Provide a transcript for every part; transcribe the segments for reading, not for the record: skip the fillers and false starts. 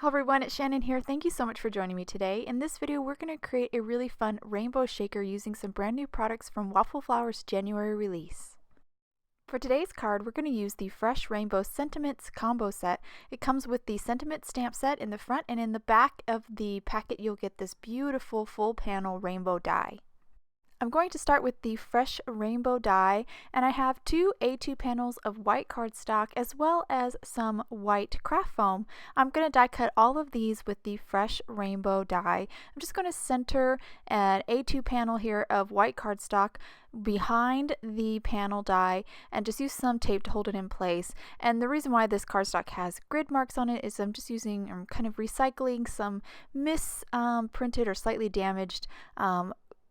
Hello everyone, it's Shannon here. Thank you so much for joining me today. In this video, we're going to create a really fun rainbow shaker using some brand new products from Waffle Flower's January release. For today's card, we're going to use the Fresh Rainbow Sentiments combo set. It comes with the sentiment stamp set in the front, and in the back of the packet, you'll get this beautiful full panel rainbow die. I'm going to start with the Fresh Rainbow die, and I have two A2 panels of white cardstock as well as some white craft foam. I'm going to die cut all of these with the Fresh Rainbow die. I'm just going to center an A2 panel here of white cardstock behind the panel die and just use some tape to hold it in place. And the reason why this cardstock has grid marks on it is I'm kind of recycling some misprinted or slightly damaged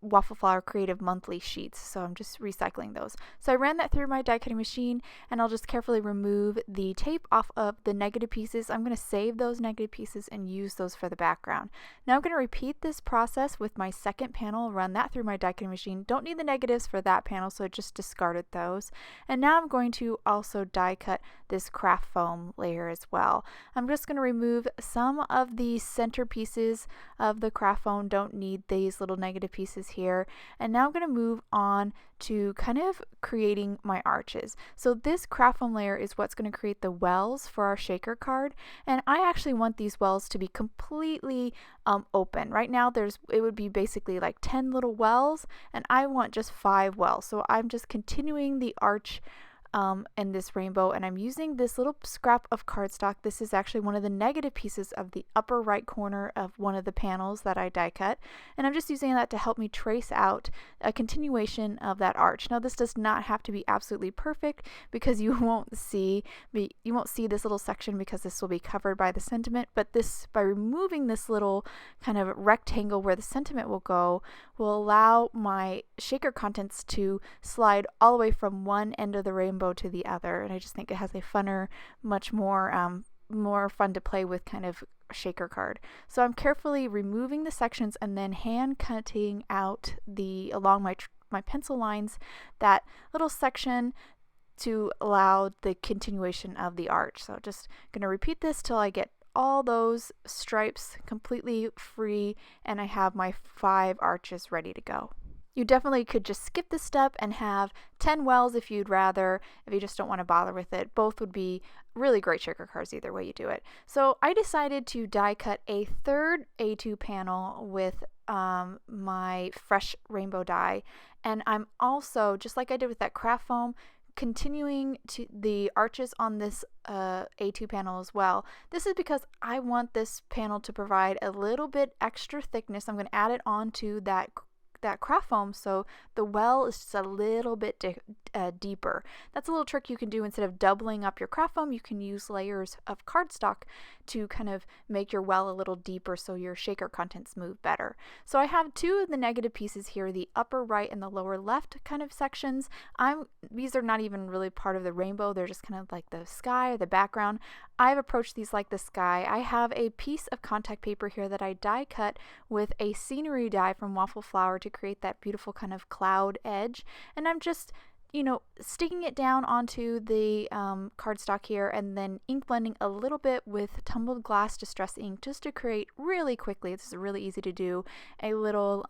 Waffle Flower Creative Monthly sheets, so I'm just recycling those. So I ran that through my die cutting machine, and I'll just carefully remove the tape off of the negative pieces. I'm going to save those negative pieces and use those for the background. Now I'm going to repeat this process with my second panel, run that through my die cutting machine. Don't need the negatives for that panel, so I just discarded those. And now I'm going to also die cut this craft foam layer as well. I'm just going to remove some of the center pieces of the craft foam. Don't need these little negative pieces here. And now I'm going to move on to kind of creating my arches. So this craft foam layer is what's going to create the wells for our shaker card, and I actually want these wells to be completely open. Right now it would be basically like 10 little wells, and I want just 5 wells. So I'm just continuing the arch in this rainbow, and I'm using this little scrap of cardstock. This is actually one of the negative pieces of the upper right corner of one of the panels that I die cut, and I'm just using that to help me trace out a continuation of that arch. Now this does not have to be absolutely perfect because you won't see this little section because this will be covered by the sentiment, but by removing this little kind of rectangle where the sentiment will go will allow my shaker contents to slide all the way from one end of the rainbow to the other, and I just think it has a funner, much more fun to play with kind of shaker card. So I'm carefully removing the sections and then hand cutting out along my pencil lines that little section to allow the continuation of the arch. So just going to repeat this till I get all those stripes completely free and I have my 5 arches ready to go. You definitely could just skip this step and have 10 wells if you'd rather, if you just don't want to bother with it. Both would be really great shaker cards either way you do it. So I decided to die cut a third A2 panel with my Fresh Rainbow die, and I'm also, just like I did with that craft foam, continuing to the arches on this A2 panel as well. This is because I want this panel to provide a little bit extra thickness. I'm going to add it onto that craft foam so the well is just a little bit deeper. That's a little trick you can do. Instead of doubling up your craft foam, you can use layers of cardstock to kind of make your well a little deeper so your shaker contents move better. So I have 2 of the negative pieces here, the upper right and the lower left kind of sections. These are not even really part of the rainbow, they're just kind of like the sky or the background. I've approached these like the sky. I have a piece of contact paper here that I die cut with a scenery die from Waffle Flower to create that beautiful kind of cloud edge, and I'm just sticking it down onto the cardstock here and then ink blending a little bit with Tumbled glass distress ink just to create really quickly, this is really easy to do, a little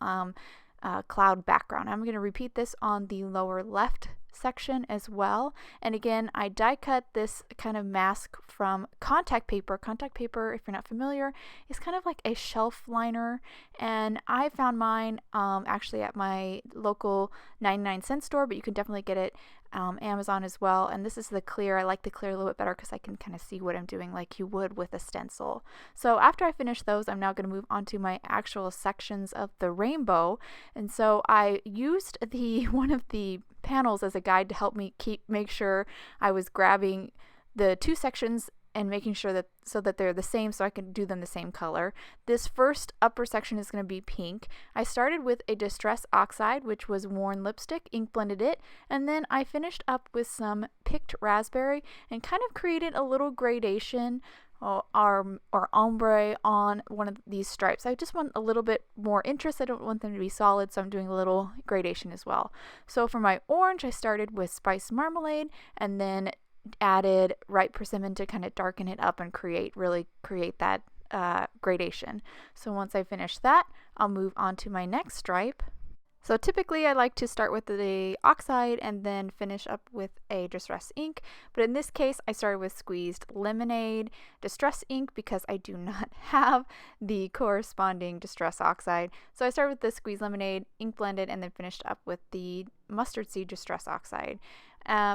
cloud background. I'm going to repeat this on the lower left section as well, and again I die cut this kind of mask from contact paper. Contact paper, if you're not familiar, is kind of like a shelf liner, and I found mine actually at my local 99-cent store, but you can definitely get it Amazon as well. And this is the clear. I like the clear a little bit better because I can kind of see what I'm doing like you would with a stencil. So after I finish those, I'm now going to move on to my actual sections of the rainbow, and so I used one of the panels as a guide to help me make sure I was grabbing the 2 sections and making sure that they're the same so I can do them the same color. This first upper section is going to be pink. I started with a Distress Oxide, which was worn lipstick, ink blended it, and then I finished up with some picked raspberry and kind of created a little gradation or ombre on one of these stripes. I just want a little bit more interest. I don't want them to be solid, so I'm doing a little gradation as well. So for my orange, I started with Spiced Marmalade and then added ripe persimmon to kind of darken it up and create that gradation. So once I finish that, I'll move on to my next stripe. So typically I like to start with the oxide and then finish up with a distress ink, but in this case I started with squeezed lemonade distress ink because I do not have the corresponding distress oxide. So I started with the squeezed lemonade, ink blended, and then finished up with the mustard seed distress oxide.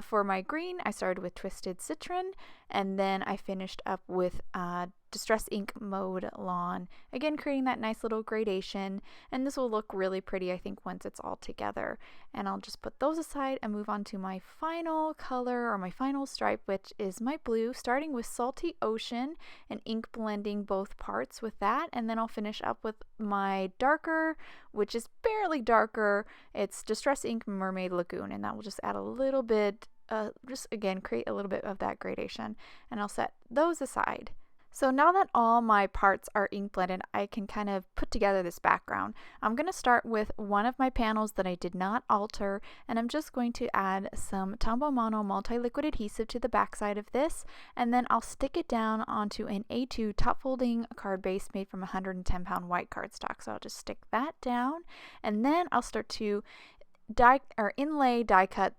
For my green, I started with Twisted Citron, and then I finished up with Distress Ink Mowed Lawn. Again, creating that nice little gradation, and this will look really pretty, I think, once it's all together. And I'll just put those aside and move on to my final color, or my final stripe, which is my blue, starting with Salty Ocean and ink blending both parts with that, and then I'll finish up with my darker, which is barely darker. It's Distress Ink Mermaid Lagoon, and that will just add a little bit, just again create a little bit of that gradation, and I'll set those aside. So now that all my parts are ink blended, I can kind of put together this background. I'm going to start with one of my panels that I did not alter, and I'm just going to add some Tumbled Mono multi-liquid adhesive to the backside of this, and then I'll stick it down onto an A2 top folding card base made from 110-pound white cardstock. So I'll just stick that down, and then I'll start to inlay die cut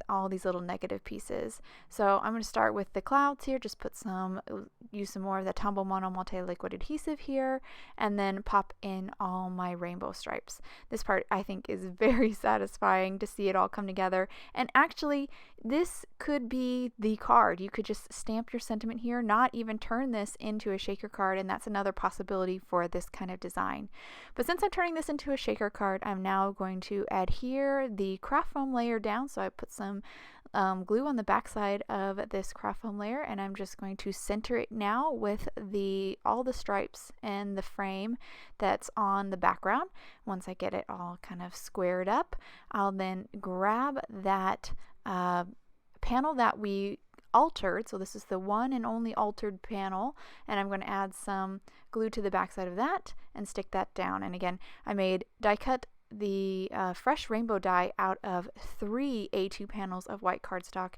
all these little negative pieces. So I'm going to start with the clouds here, just use some more of the Tumbled Mono multi-liquid adhesive here, and then pop in all my rainbow stripes. This part I think is very satisfying to see it all come together, and actually this could be the card. You could just stamp your sentiment here, not even turn this into a shaker card, and that's another possibility for this kind of design. But since I'm turning this into a shaker card, I'm now going to adhere the craft foam layer down. So I put some glue on the back side of this craft foam layer, and I'm just going to center it now with all the stripes and the frame that's on the background. Once I get it all kind of squared up, I'll then grab that panel that we altered. So this is the one and only altered panel, and I'm going to add some glue to the back side of that and stick that down. And again, I made die cut the fresh rainbow die out of 3 A2 panels of white cardstock,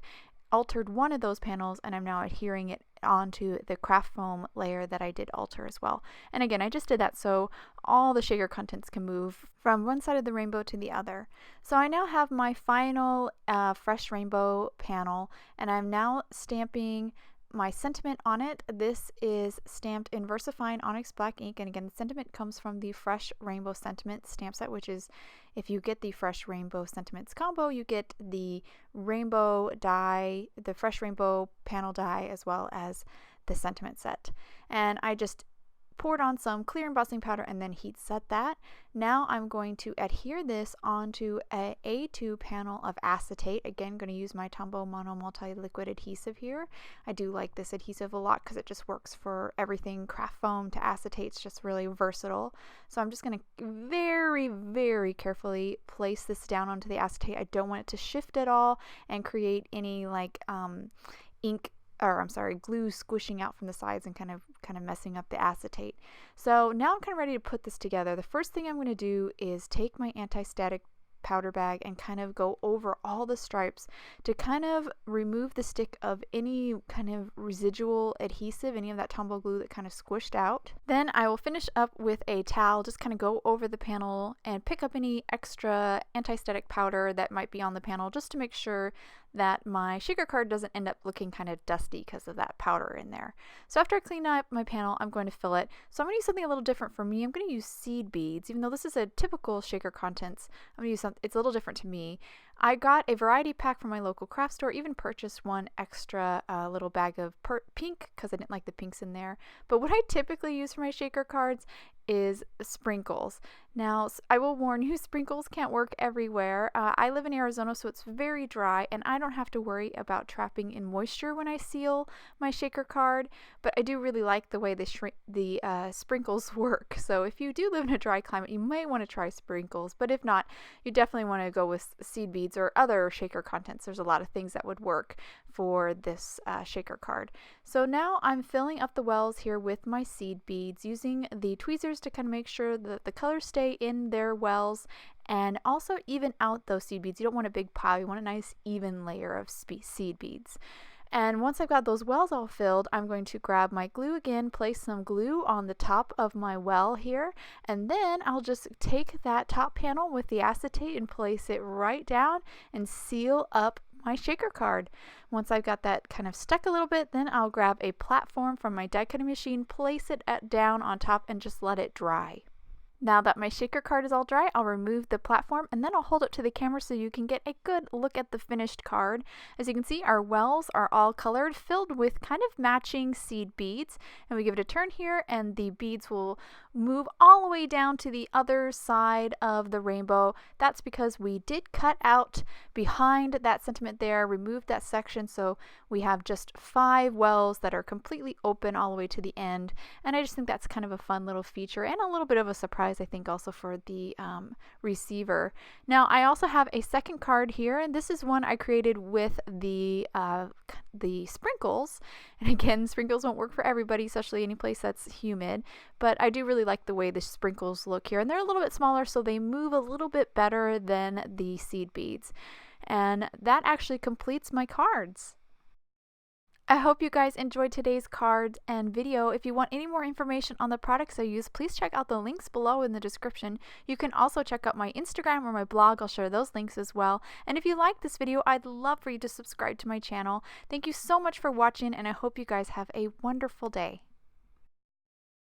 altered one of those panels, and I'm now adhering it onto the craft foam layer that I did alter as well. And again, I just did that so all the shaker contents can move from one side of the rainbow to the other. So I now have my final fresh rainbow panel, and I'm now stamping my sentiment on it. This is stamped in VersaFine Onyx Black ink, and again, the sentiment comes from the Fresh Rainbow Sentiment stamp set, which is, if you get the Fresh Rainbow Sentiments combo, you get the rainbow die, the Fresh Rainbow panel die, as well as the sentiment set. And I just poured on some clear embossing powder and then heat set that. Now I'm going to adhere this onto a A2 panel of acetate. Again, going to use my Tumbled Mono multi-liquid adhesive here. I do like this adhesive a lot because it just works for everything craft foam to acetate. It's just really versatile. So I'm just going to very, very carefully place this down onto the acetate. I don't want it to shift at all and create any glue squishing out from the sides and kind of messing up the acetate. So now I'm kind of ready to put this together. The first thing I'm going to do is take my anti-static powder bag and kind of go over all the stripes to kind of remove the stick of any kind of residual adhesive, any of that tumble glue that kind of squished out. Then I will finish up with a towel, just kind of go over the panel and pick up any extra anti-static powder that might be on the panel, just to make sure that my shaker card doesn't end up looking kind of dusty because of that powder in there. So after I clean up my panel, I'm going to fill it. So I'm going to use something a little different for me. I'm going to use seed beads. Even though this is a typical shaker contents, I'm going to use something, it's a little different to me. I got a variety pack from my local craft store, even purchased one extra little bag of pink because I didn't like the pinks in there. But what I typically use for my shaker cards is sprinkles. Now, I will warn you, sprinkles can't work everywhere. I live in Arizona, so it's very dry, and I don't have to worry about trapping in moisture when I seal my shaker card, but I do really like the way the sprinkles work. So if you do live in a dry climate, you might want to try sprinkles, but if not, you definitely want to go with seed beads or other shaker contents. There's a lot of things that would work for this shaker card. So now I'm filling up the wells here with my seed beads, using the tweezers to kind of make sure that the colors stay in their wells and also even out those seed beads. You don't want a big pile, you want a nice even layer of seed beads. And once I've got those wells all filled, I'm going to grab my glue again, place some glue on the top of my well here, and then I'll just take that top panel with the acetate and place it right down and seal up my shaker card. Once I've got that kind of stuck a little bit, then I'll grab a platform from my die cutting machine, place it down on top, and just let it dry. Now that my shaker card is all dry, I'll remove the platform and then I'll hold it to the camera so you can get a good look at the finished card. As you can see, our wells are all colored, filled with kind of matching seed beads. And we give it a turn here and the beads will move all the way down to the other side of the rainbow. That's because we did cut out behind that sentiment there, removed that section, so we have just 5 wells that are completely open all the way to the end. And I just think that's kind of a fun little feature and a little bit of a surprise, I think, also for the receiver. Now I also have a second card here, and this is one I created with the sprinkles. And again, sprinkles won't work for everybody, especially any place that's humid, but I do really like the way the sprinkles look here, and they're a little bit smaller so they move a little bit better than the seed beads. And that actually completes my cards. I hope you guys enjoyed today's cards and video. If you want any more information on the products I use, please check out the links below in the description. You can also check out my Instagram or my blog. I'll share those links as well. And if you like this video, I'd love for you to subscribe to my channel. Thank you so much for watching, and I hope you guys have a wonderful day.